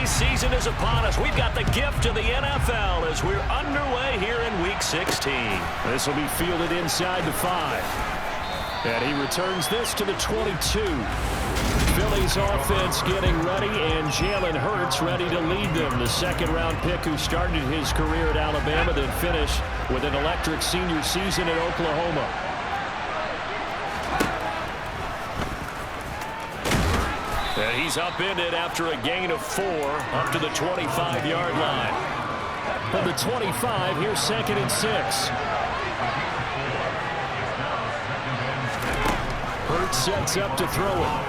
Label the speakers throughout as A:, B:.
A: holiday season is upon us. We've got the gift of the NFL as we're underway here in Week 16.
B: This will be fielded inside the 5. And he returns this to the 22. Philly's offense getting ready, and Jalen Hurts ready to lead them. The second-round pick who started his career at Alabama, then finished with an electric senior season at Oklahoma. And he's upended after a gain of 4 up to the 25-yard line. From the 25, here's 2nd and 6. Hurts sets up to throw it.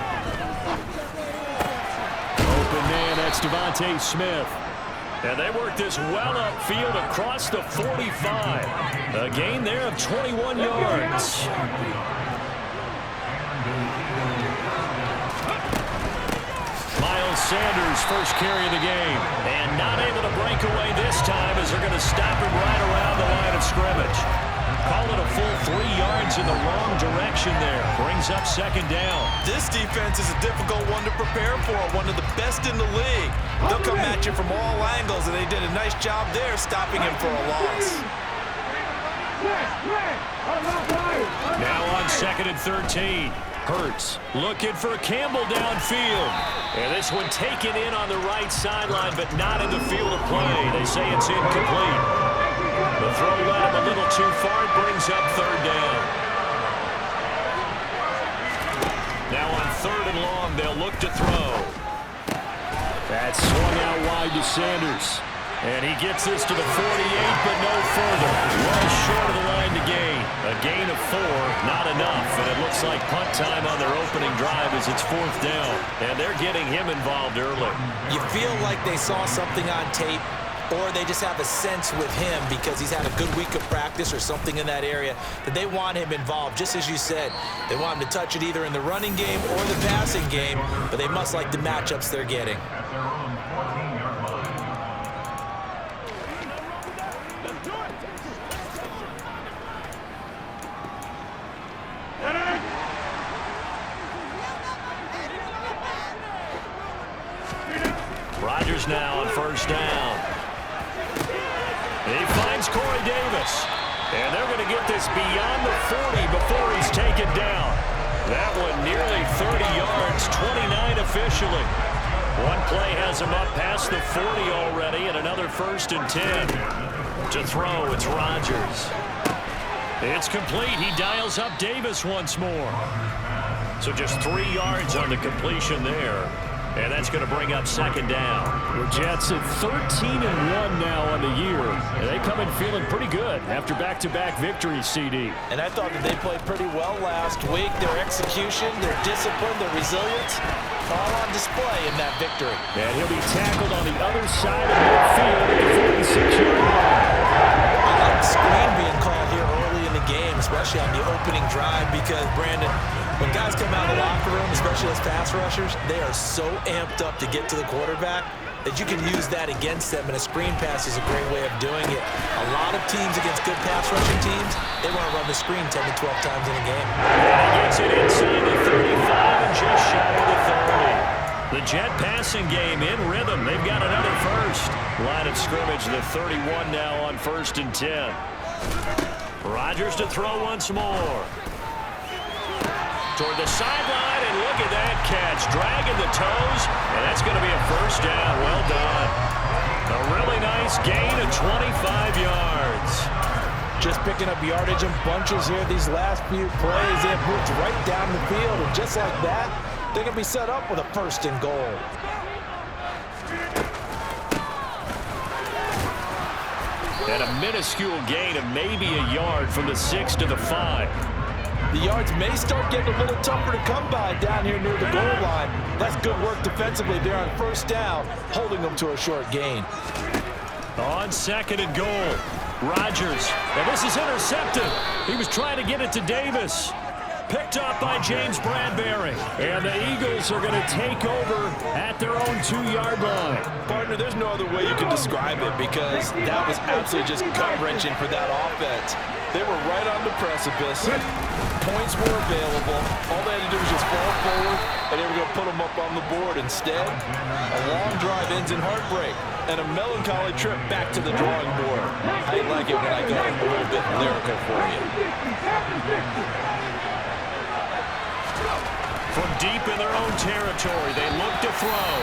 B: Open man, that's Devontae Smith. And they work this well upfield across the 45. A gain there of 21 yards. Sanders first carry of the game, and not able to break away this time as they're going to stop him right around the line of scrimmage. Call it a full 3 yards in the wrong direction there. Brings up 2nd down.
C: This defense is a difficult one to prepare for, one of the best in the league. They'll come at you from all angles, and they did a nice job there stopping him for a loss.
A: Now on 2nd and 13. Hurts looking for Campbell downfield. And this one taken in on the right sideline, but not in the field of play. They say it's incomplete. The throw led him a little too far. It brings up 3rd down. Now on 3rd and long, they'll look to throw. That's swung out wide to Sanders. And he gets this to the 48, but no further. Well short of the line to gain. A gain of 4, not enough. And it looks like punt time on their opening drive as it's 4th down. And they're getting him involved early.
C: You feel like they saw something on tape, or they just have a sense with him because he's had a good week of practice or something in that area that they want him involved. Just as you said, they want him to touch it either in the running game or the passing game, but they must like the matchups they're getting.
A: Rodgers now on 1st down. He finds Corey Davis. And they're going to get this beyond the 40 before he's taken down. That one nearly 30 yards, 29 officially. One play has him up past the 40 already, and another 1st and 10. To throw, it's Rodgers. It's complete. He dials up Davis once more. So just 3 yards on the completion there. And that's going to bring up 2nd down. The Jets at 13-1 now on the year. And they come in feeling pretty good after back-to-back victories, CD.
C: And I thought that they played pretty well last week. Their execution, their discipline, their resilience, all on display in that victory.
B: And he'll be tackled on the other side of midfield at the 46-yard line.
C: I like the screen being called here early in the game, especially on the opening drive, because, Brandon, when guys come out of the locker room, especially as pass rushers, they are so amped up to get to the quarterback that you can use that against them, and a screen pass is a great way of doing it. A lot of teams against good pass rushing teams, they want to run the screen 10 to 12 times in a game.
A: And he gets it inside the 35 and just shy of the 30. The Jet passing game in rhythm. They've got another first. Line of scrimmage, the 31 now on 1st and 10. Rodgers to throw once more. Toward the sideline, and look at that catch. Dragging the toes, and that's going to be a 1st down. Well done. A really nice gain of 25 yards.
C: Just picking up yardage in bunches here these last few plays. They have moved right down the field, and just like that, they're going to be set up with a 1st and goal.
A: And a minuscule gain of maybe a yard from the 6 to the 5.
C: The yards may start getting a little tougher to come by down here near the goal line. That's good work defensively there on 1st down, holding them to a short gain.
A: On 2nd and goal, Rodgers. And this is intercepted. He was trying to get it to Davis. Picked up by James Bradbury. And the Eagles are going to take over at their own 2-yard line.
C: Partner, there's no other way you can describe it because that was absolutely just gut-wrenching for that offense. They were right on the precipice. points were available. All they had to do was just fall forward, and they were going to put them up on the board. Instead, a long drive ends in heartbreak and a melancholy trip back to the drawing board. I like it when I go a little bit lyrical for you.
A: From deep in their own territory, they look to throw.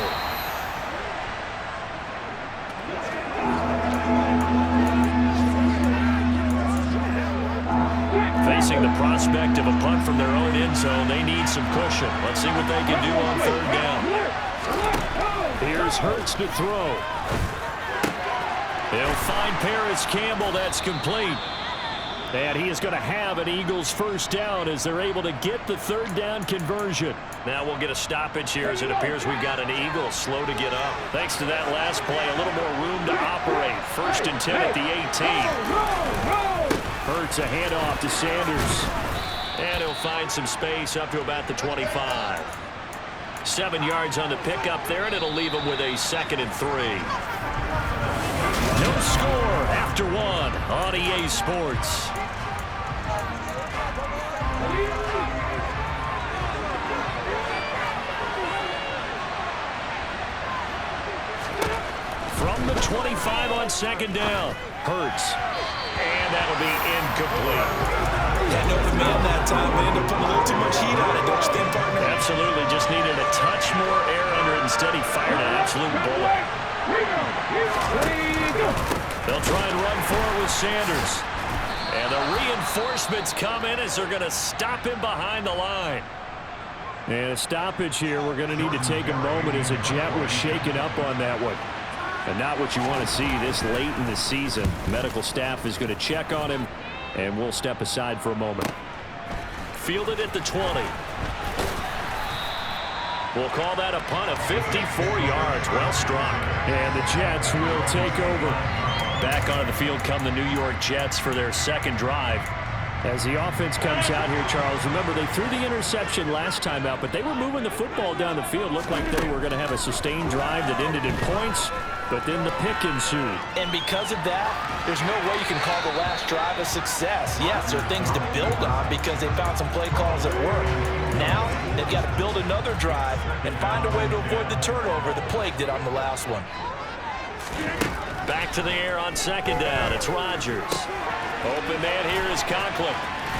A: Facing the prospect of a punt from their own end zone, they need some cushion. Let's see what they can do on third down.
B: Here's Hurts to throw.
A: They'll find Paris Campbell. That's complete.
B: And he is going to have an Eagles first down as they're able to get the third down conversion.
A: Now we'll get a stoppage here as it appears we've got an Eagle slow to get up. Thanks to that last play, a little more room to operate. 1st and 10 at the 18.
B: Hurts a handoff to Sanders.
A: And he'll find some space up to about the 25. 7 yards on the pickup there, and it'll leave him with a 2nd and 3. No score after 1 on EA Sports. From the 25 on 2nd down, Hurts. And that'll be incomplete.
C: Had no command that time. They ended up putting a little too much heat on it, don't you think, partner?
A: Absolutely. Just needed a touch more air under it. Instead, he fired an absolute bullet. They'll try and run forward with Sanders. And the reinforcements come in as they're going to stop him behind the line.
B: And a stoppage here. We're going to need to take a moment as a Jet was shaken up on that one. And not what you want to see this late in the season. Medical staff is going to check on him, and we'll step aside for a moment.
A: Fielded at the 20. We'll call that a punt of 54 yards. Well struck.
B: And the Jets will take over.
A: Back onto the field come the New York Jets for their 2nd drive.
B: As the offense comes out here, Charles, remember they threw the interception last time out, but they were moving the football down the field. Looked like they were going to have a sustained drive that ended in points, but then the pick ensued.
C: And because of that, there's no way you can call the last drive a success. Yes, there are things to build on because they found some play calls that work. Now, they've got to build another drive and find a way to avoid the turnover the Plague did on the last one.
A: Back to the air on 2nd down. It's Rodgers. Open man here is Conklin.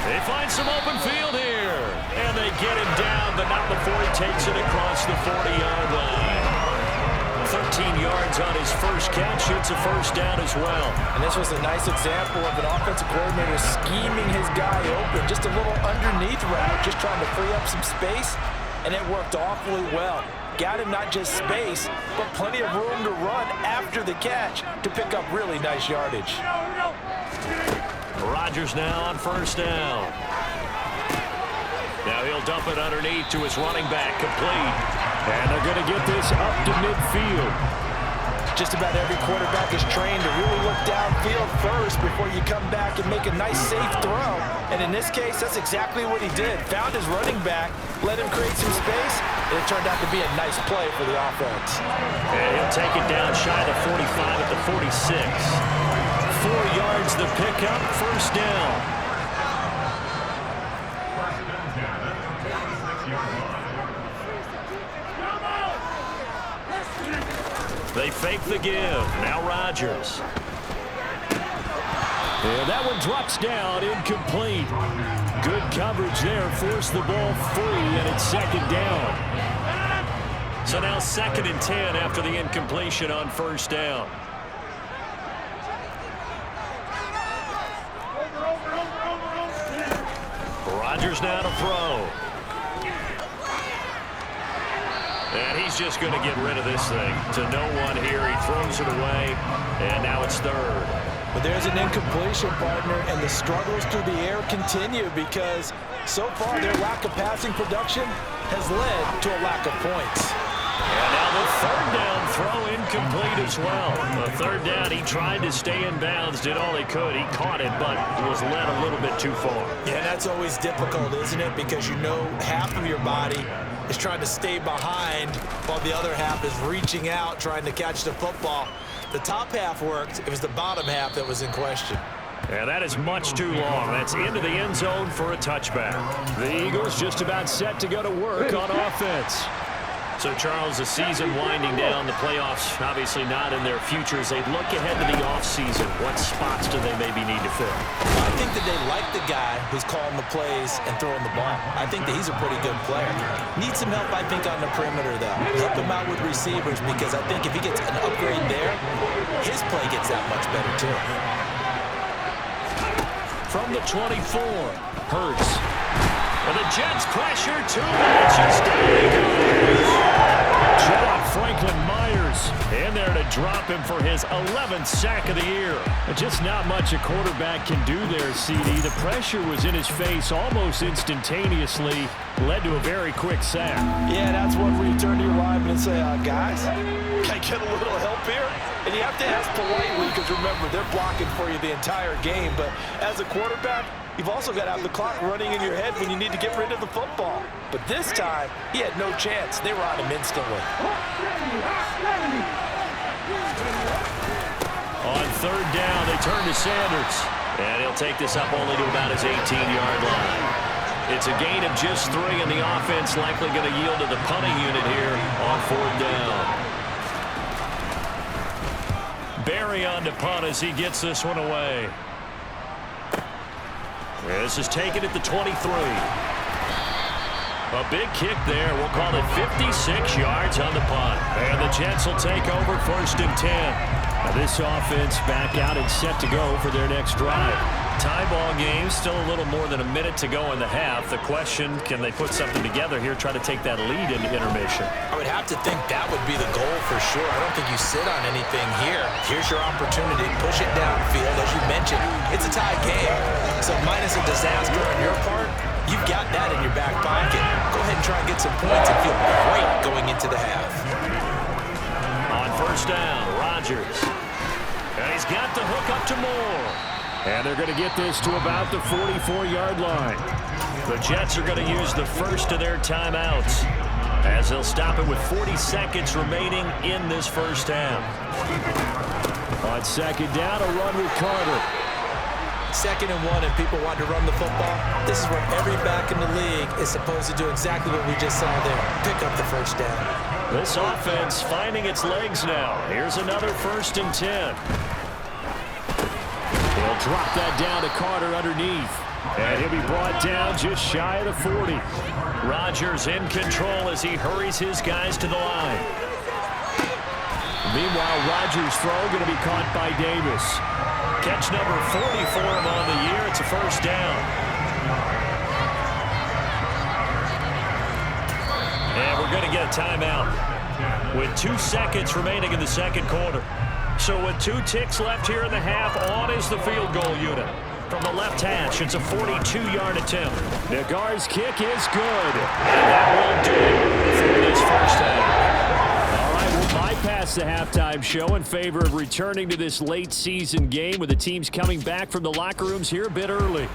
A: They find some open field here. And they get him down, but not before he takes it across the 40-yard line. 13 yards on his first catch. It's a first down as well.
C: And this was a nice example of an offensive coordinator scheming his guy open. Just a little underneath route, just trying to free up some space. And it worked awfully well. Got him not just space, but plenty of room to run after the catch to pick up really nice yardage.
A: Rodgers now on 1st down. Now he'll dump it underneath to his running back, complete.
B: And they're going to get this up to midfield.
C: Just about every quarterback is trained to really look downfield first before you come back and make a nice, safe throw. And in this case, that's exactly what he did. Found his running back, let him create some space, and it turned out to be a nice play for the offense.
A: And he'll take it down shy of the 45 at the 46. 4 yards the pickup, first down. They fake the give. Now Rodgers.
B: And that one drops down, incomplete. Good coverage there, forced the ball free, and it's 2nd down.
A: So now 2nd and 10 after the incompletion on 1st down. Rodgers now to throw. And he's just going to get rid of this thing to no one here. He throws it away, and now it's 3rd.
C: But there's an incompletion, partner, and the struggles through the air continue because so far their lack of passing production has led to a lack of points.
A: And now the 3rd down throw incomplete as well. The 3rd down, he tried to stay in bounds, did all he could. He caught it, but was led a little bit too far.
C: Yeah, that's always difficult, isn't it? Because you know half of your body is trying to stay behind while the other half is reaching out, trying to catch the football. The top half worked. It was the bottom half that was in question.
A: And that is much too long. That's into the end zone for a touchback.
B: The Eagles just about set to go to work on offense.
A: So, Charles, the season winding down, the playoffs obviously not in their future. As they look ahead to the offseason, what spots do they maybe need to fill?
C: I think that they like the guy who's calling the plays and throwing the ball. I think that he's a pretty good player. Needs some help, I think, on the perimeter, though. Help him out with receivers, because I think if he gets an upgrade there, his play gets that much better, too.
B: From the 24, Hurts.
A: And the Jets pressure, 2 matches, down he goes.
B: John Franklin Myers in there to drop him for his 11th sack of the year. Just not much a quarterback can do there, CD. The pressure was in his face almost instantaneously, led to a very quick sack.
C: Yeah, that's one where you turn to your lineman and say, guys, can I get a little help here? And you have to ask politely, because remember, they're blocking for you the entire game. But as a quarterback, you've also got to have the clock running in your head when you need to get rid of the football. But this time, he had no chance. They were on him instantly.
A: On third down, they turn to Sanders. And he'll take this up only to about his 18-yard line. It's a gain of just 3, and the offense likely going to yield to the punting unit here on fourth down. Barry on to punt as he gets this one away. This is taken at the 23. A big kick there. We'll call it 56 yards on the punt. And the Jets will take over 1st and 10.
B: Now this offense back out and set to go for their next drive.
A: Tie ball game, still a little more than a minute to go in the half. The question, can they put something together here, try to take that lead into intermission?
C: I would have to think that would be the goal for sure. I don't think you sit on anything here. Here's your opportunity. Push it downfield. As you mentioned, it's a tie game. So minus a disaster on your part, you've got that in your back pocket. Go ahead and try and get some points and feel great going into the half.
A: On first down, Rodgers. And he's got the hook up to Moore.
B: And they're going to get this to about the 44-yard line.
A: The Jets are going to use the first of their timeouts as they'll stop it with 40 seconds remaining in this first half.
B: On second down, a run with Carter.
C: 2nd and 1, and people want to run the football. This is where every back in the league is supposed to do exactly what we just saw there. Pick up the first down.
A: This offense finding its legs now. Here's another 1st and 10.
B: They'll drop that down to Carter underneath. And he'll be brought down just shy of the 40.
A: Rodgers in control as he hurries his guys to the line.
B: Meanwhile, Rodgers' throw going to be caught by Davis.
A: Catch number 40 for him on the year. It's a first down. And we're going to get a timeout with 2 seconds remaining in the second quarter. So with 2 ticks left here in the half, on is the field goal unit. From the left hash, it's a 42-yard attempt.
B: Nagar's kick is good.
A: And that will do it for this first half.
B: All right, we'll bypass the halftime show in favor of returning to this late season game with the teams coming back from the locker rooms here a bit early.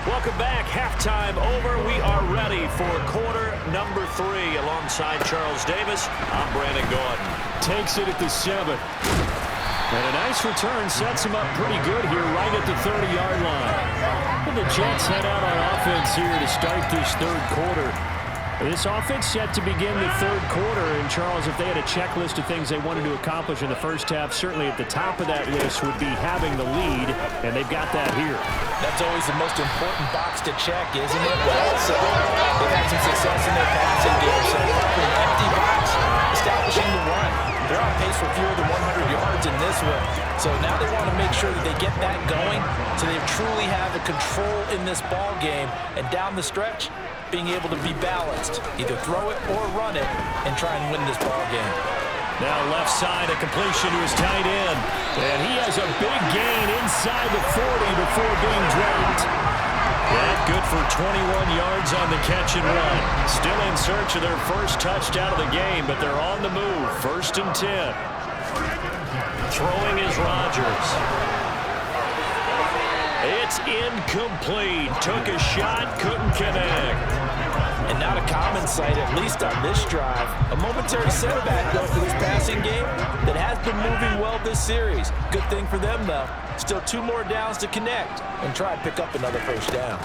A: Welcome back. Halftime over. We are ready for quarter number 3. Alongside Charles Davis, I'm Brandon Gordon.
B: Takes it at the 7. And a nice return sets him up pretty good here right at the 30-yard line. And the Jets head out on offense here to start this third quarter. This offense set to begin the third quarter. And, Charles, if they had a checklist of things they wanted to accomplish in the first half, certainly at the top of that list would be having the lead, and they've got that here.
C: That's always the most important box to check, isn't it? But also, they've had some success in their passing game. So an empty box, establishing the run. They're on pace for fewer than 100 yards in this one. So now they want to make sure that they get that going so they truly have the control in this ball game. And down the stretch, being able to be balanced. Either throw it or run it and try and win this ball game.
A: Now left side, a completion to his tight end.
B: And he has a big gain inside the 40 before being dropped.
A: That good for 21 yards on the catch and run. Still in search of their first touchdown of the game, but they're on the move. 1st and 10. Throwing is Rodgers. It's incomplete. Took a shot, couldn't connect.
C: And not a common sight, at least on this drive. A momentary setback, though, for this passing game that has been moving well this series. Good thing for them, though. Still 2 more downs to connect and try and pick up another first down.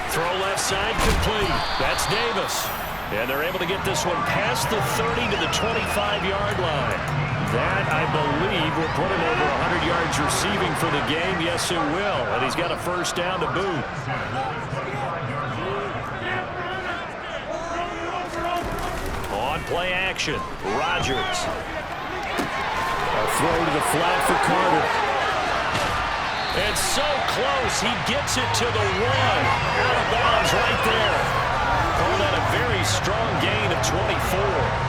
A: Throw left side complete. That's Davis. And they're able to get this one past the 30 to the 25-yard line. That, I believe, will put him over 100 yards receiving for the game. Yes, it will. And he's got a first down to boot. On play action, Rodgers. A throw to the flat for Carter. It's so close. He gets it to the 1. Out of bounds right there. Call that a very strong gain of 24.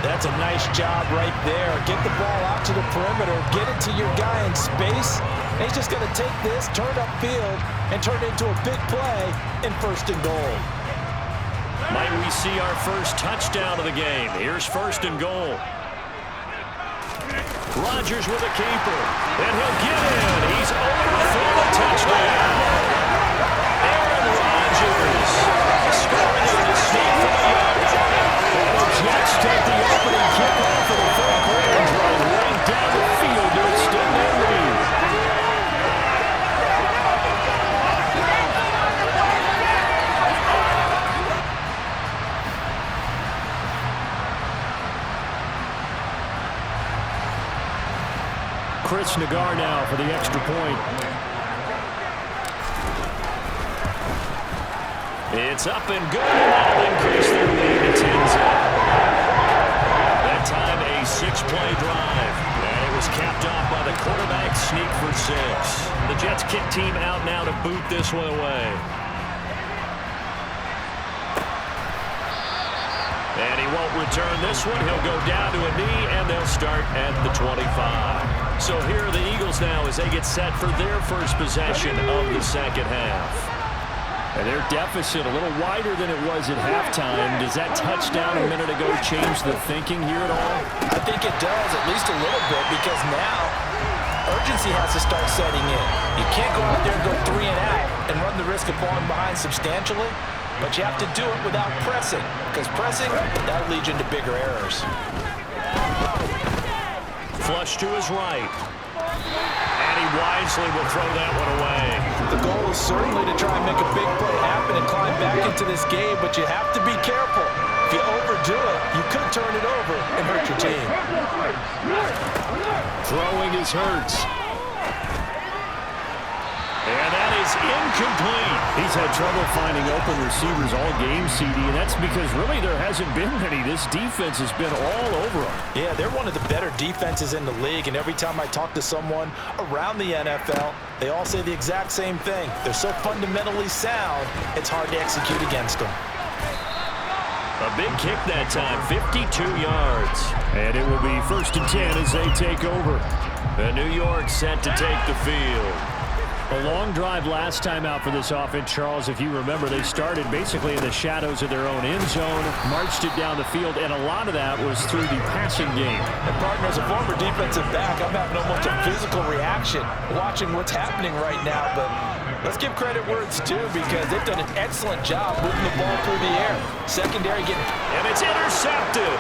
C: That's a nice job right there. Get the ball out to the perimeter. Get it to your guy in space. And he's just going to take this, turn upfield, and turn it into a big play in 1st and goal.
A: Might we see our first touchdown of the game? Here's 1st and goal. Rodgers with a keeper. And he'll get in. He's over for the touchdown. Aaron Rodgers scoring in the sneak for the yard. The Jets take the opening kickoff for the 3rd quarter and drive right down the field to extend their lead.
B: Chris Nagar now for the extra point.
A: It's up and good, and that'll increase their lead to 10. That time a 6-play drive. And it was capped off by the quarterback sneak for 6. The Jets kick team out now to boot this one away. And he won't return this one. He'll go down to a knee, and they'll start at the 25. So here are the Eagles now as they get set for their first possession of the second half.
B: And their deficit a little wider than it was at halftime. Does that touchdown a minute ago change the thinking here at all?
C: I think it does, at least a little bit, because now urgency has to start setting in. You can't go out there and go 3 and out and run the risk of falling behind substantially, but you have to do it without pressing, because pressing, that'll lead you into bigger errors.
A: Flush to his right. And he wisely will throw that one away.
C: The goal is certainly to try and make a big play happen and climb back into this game, but you have to be careful. If you overdo it, you could turn it over and hurt your team.
B: Throwing is Hurts.
A: And that is incomplete.
B: He's had trouble finding open receivers all game, CD, and that's because really there hasn't been many. This defense has been all over them.
C: Yeah, they're one of the better defenses in the league, and every time I talk to someone around the NFL, they all say the exact same thing. They're so fundamentally sound, it's hard to execute against them.
A: A big kick that time, 52 yards.
B: And it will be 1st and 10 as they take over.
A: The New York set to take the field.
B: A long drive last time out for this offense, Charles. If you remember, they started basically in the shadows of their own end zone, marched it down the field, and a lot of that was through the passing game.
C: And partner, as a former defensive back, I'm having almost a physical reaction watching what's happening right now. But let's give credit where it's due, because they've done an excellent job moving the ball through the air. Secondary getting...
A: And it's intercepted.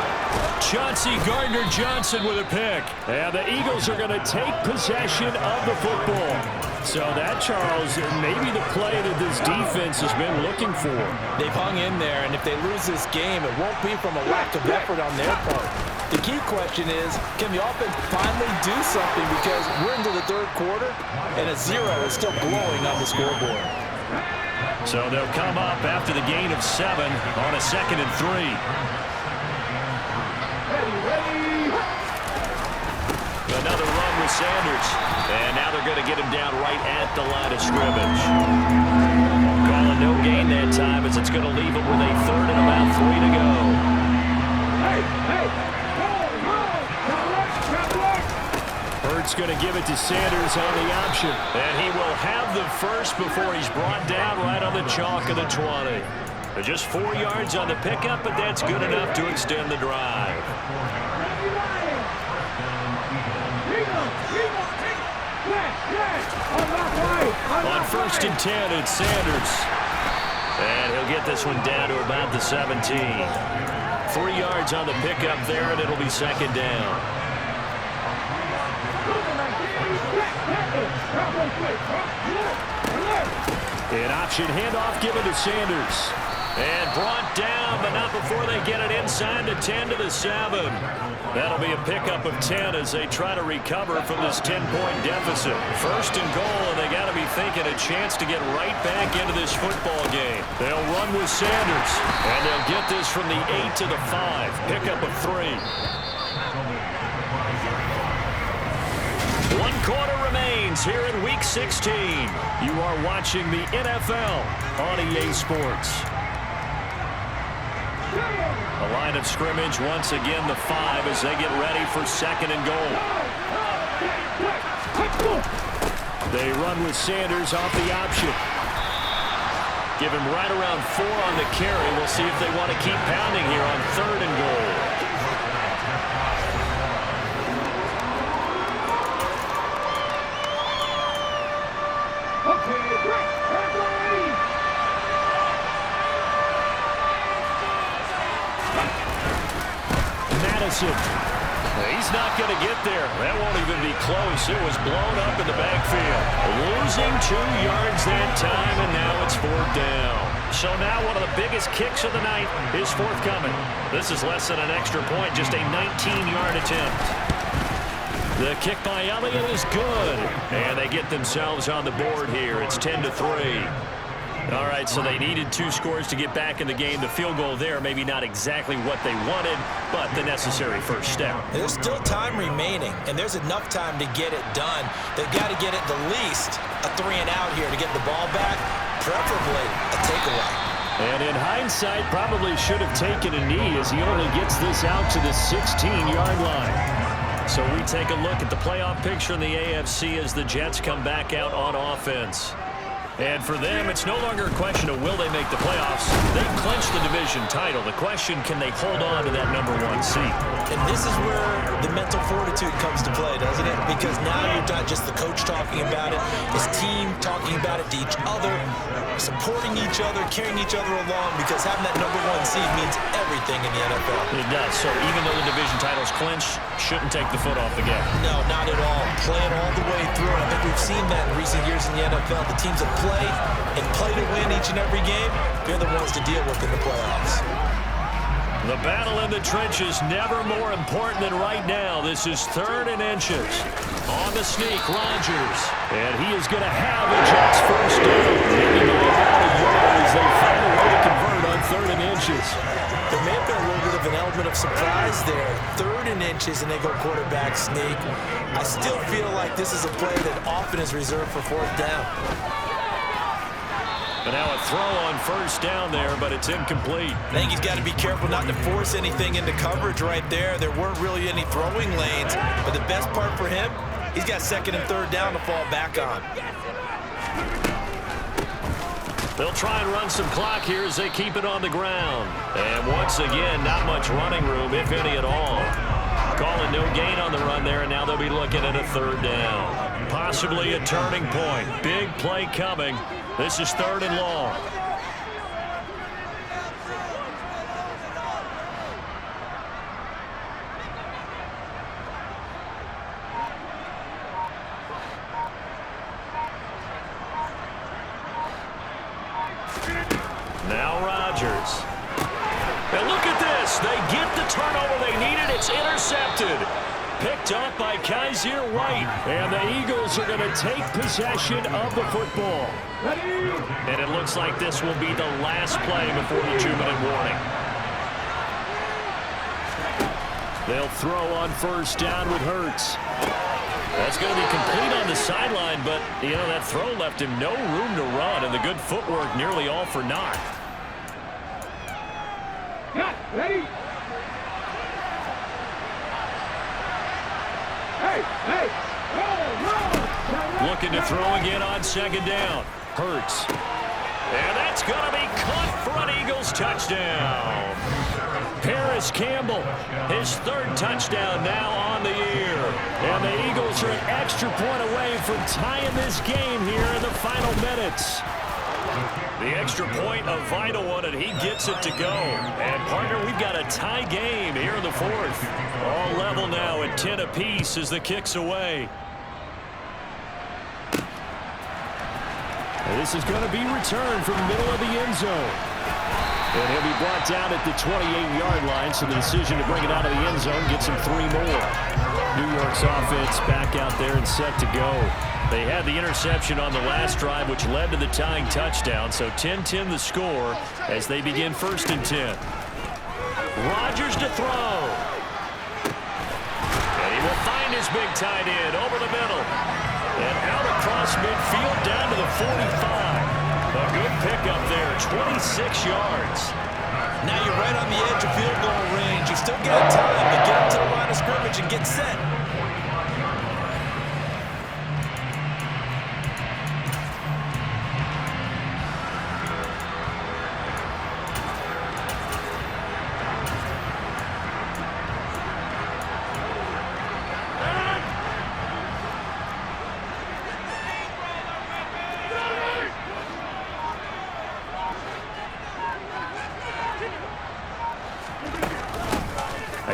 B: Chauncey Gardner-Johnson with a pick. And the Eagles are going to take possession of the football. So that, Charles, may be the play that this defense has been looking for.
C: They've hung in there, and if they lose this game, it won't be from a lack of effort on their part. The key question is, can the offense finally do something, because we're into the 3rd quarter, and a 0 is still glowing on the scoreboard.
A: So they'll come up after the gain of 7 on a 2nd and 3. Another run with Sanders. And now they're going to get him down right at the line of scrimmage. Calling no gain that time, as it's going to leave him with a 3rd and about 3 to go.
B: Hurts going to give it to Sanders on the option.
A: And he will have the first before he's brought down right on the chalk of the 20. Just 4 yards on the pickup, but that's good enough to extend the drive. On 1st and 10, it's Sanders. And he'll get this one down to about the 17. 3 yards on the pickup there, and it'll be second down.
B: An option handoff given to Sanders.
A: And brought down, but not before they get it inside the 10 to the 7. That'll be a pickup of 10 as they try to recover from this 10-point deficit. First and goal, and they got to be thinking a chance to get right back into this football game. They'll run with Sanders, and they'll get this from the 8 to the 5. Pickup of 3. 1 quarter remains here in Week 16.
B: You are watching the NFL on EA Sports.
A: A line of scrimmage once again the 5 as they get ready for second and goal.
B: They run with Sanders off the option.
A: Give him right around 4 on the carry. We'll see if they want to keep pounding here on third and goal. He's not going to get there. That won't even be close. It was blown up in the backfield. Losing 2 yards that time, and now it's 4th down. So now one of the biggest kicks of the night is forthcoming. This is less than an extra point, just a 19-yard attempt. The kick by Elliott is good, and they get themselves on the board here. It's 10-3. All right, so they needed 2 scores to get back in the game. The field goal there, maybe not exactly what they wanted, but the necessary first step.
C: There's still time remaining, and there's enough time to get it done. They've got to get at the least a 3 and out here to get the ball back, preferably a takeaway.
B: And in hindsight, probably should have taken a knee as he only gets this out to the 16-yard line.
A: So we take a look at the playoff picture in the AFC as the Jets come back out on offense. And for them, it's no longer a question of will they make the playoffs. They've clinched the division title. The question, can they hold on to that #1 seed?
C: And this is where the mental fortitude comes to play, doesn't it? Because now you're not just the coach talking about it, his team talking about it to each other, supporting each other, carrying each other along, because having that #1 seed means everything in the NFL.
A: It does. So even though the division title's clinched, shouldn't take the foot off the gas.
C: No, not at all. Play it all the way through. I think we've seen that in recent years in the NFL. The teams that play and play to win each and every game, they're the ones to deal with in the playoffs.
A: The battle in the trenches never more important than right now. This is 3rd and inches. On the sneak, Rodgers.
B: And he is going to have a Jets first down. Maybe by about a yard as they find a way to convert on 3rd and inches.
C: There may have been a little bit of an element of surprise there. 3rd and inches, and they go quarterback sneak. I still feel like this is a play that often is reserved for 4th down.
A: And now a throw on first down there, but it's incomplete.
C: I think he's got to be careful not to force anything into coverage right there. There weren't really any throwing lanes, but the best part for him, he's got 2nd and 3rd down to fall back on.
A: They'll try and run some clock here as they keep it on the ground. And once again, not much running room, if any at all. Calling no gain on the run there, and now they'll be looking at a 3rd down. Possibly a turning point. Big play coming. This is 3rd and long. Now Rodgers. And look at this. They get the turnover they needed. It's intercepted. Picked up by Kaiser White. And the Eagles are going to take possession of the football. And it looks like this will be the last play before the 2-minute warning.
B: They'll throw on first down with Hurts.
A: That's going to be complete on the sideline, but, you know, that throw left him no room to run, and the good footwork nearly all for naught.
D: Ready? Hey!
A: Looking to throw again on 2nd down. Hurts. And that's going to be caught for an Eagles touchdown. Paris Campbell, his 3rd touchdown now on the year.
B: And the Eagles are an extra point away from tying this game here in the final minutes.
A: The extra point, a vital one, and he gets it to go. And, partner, we've got a tie game here in the fourth. All level now at 10 apiece as the kick's away.
B: And this is going to be returned from the middle of the end zone. And he'll be brought down at the 28-yard line, so the decision to bring it out of the end zone gets him 3 more. New York's offense back out there and set to go. They had the interception on the last drive, which led to the tying touchdown. So 10-10 the score as they begin 1st and 10. Rodgers to throw. And he will find his big tight end over the middle. And out across midfield down to the 45. A good pickup there, 26 yards.
C: Now you're right on the edge of field goal range. You still got time to get up to the line of scrimmage and get set.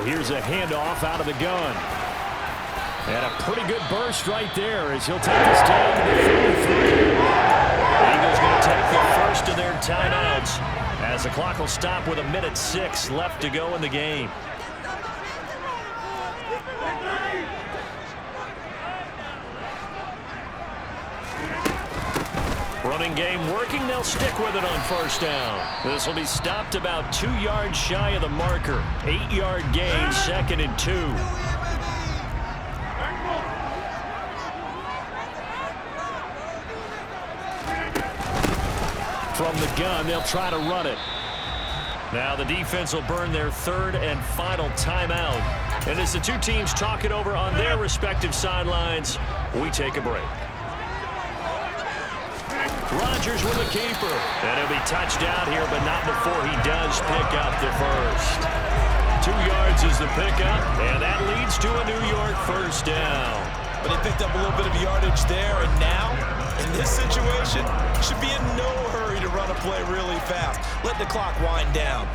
B: Here's a handoff out of the gun. And a pretty good burst right there as he'll take this down to the 33. The Eagles going to take the first of their timeouts as the clock will stop with 1:06 left to go in the game. Running game working. They'll stick with it on 1st down. This will be stopped about 2 yards shy of the marker. 8-yard gain, 2nd and 2. From the gun, they'll try to run it. Now the defense will burn their 3rd and final timeout. And as the two teams talk it over on their respective sidelines, we take a break. Rodgers with a keeper. And he'll be touched out here, but not before he does pick up the first. 2 yards is the pickup, and that leads to a New York 1st down.
C: But he picked up a little bit of yardage there, and now, in this situation, should be in no hurry to run a play really fast. Let the clock wind down.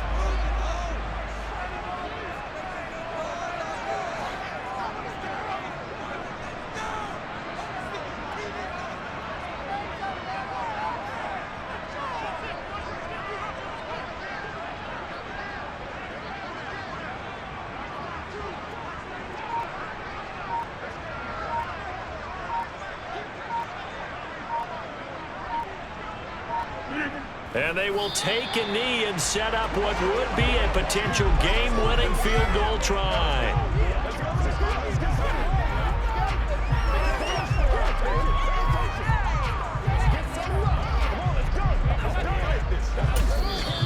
B: And they will take a knee and set up what would be a potential game-winning field goal try.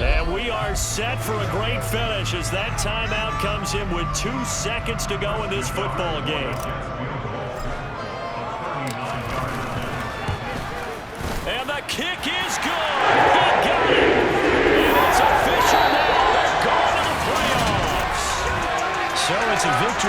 B: And we are set for a great finish as that timeout comes in with 2 seconds to go in this football game. And the kick is good. He got it. And it's official now. They're going to the playoffs. So it's a victory.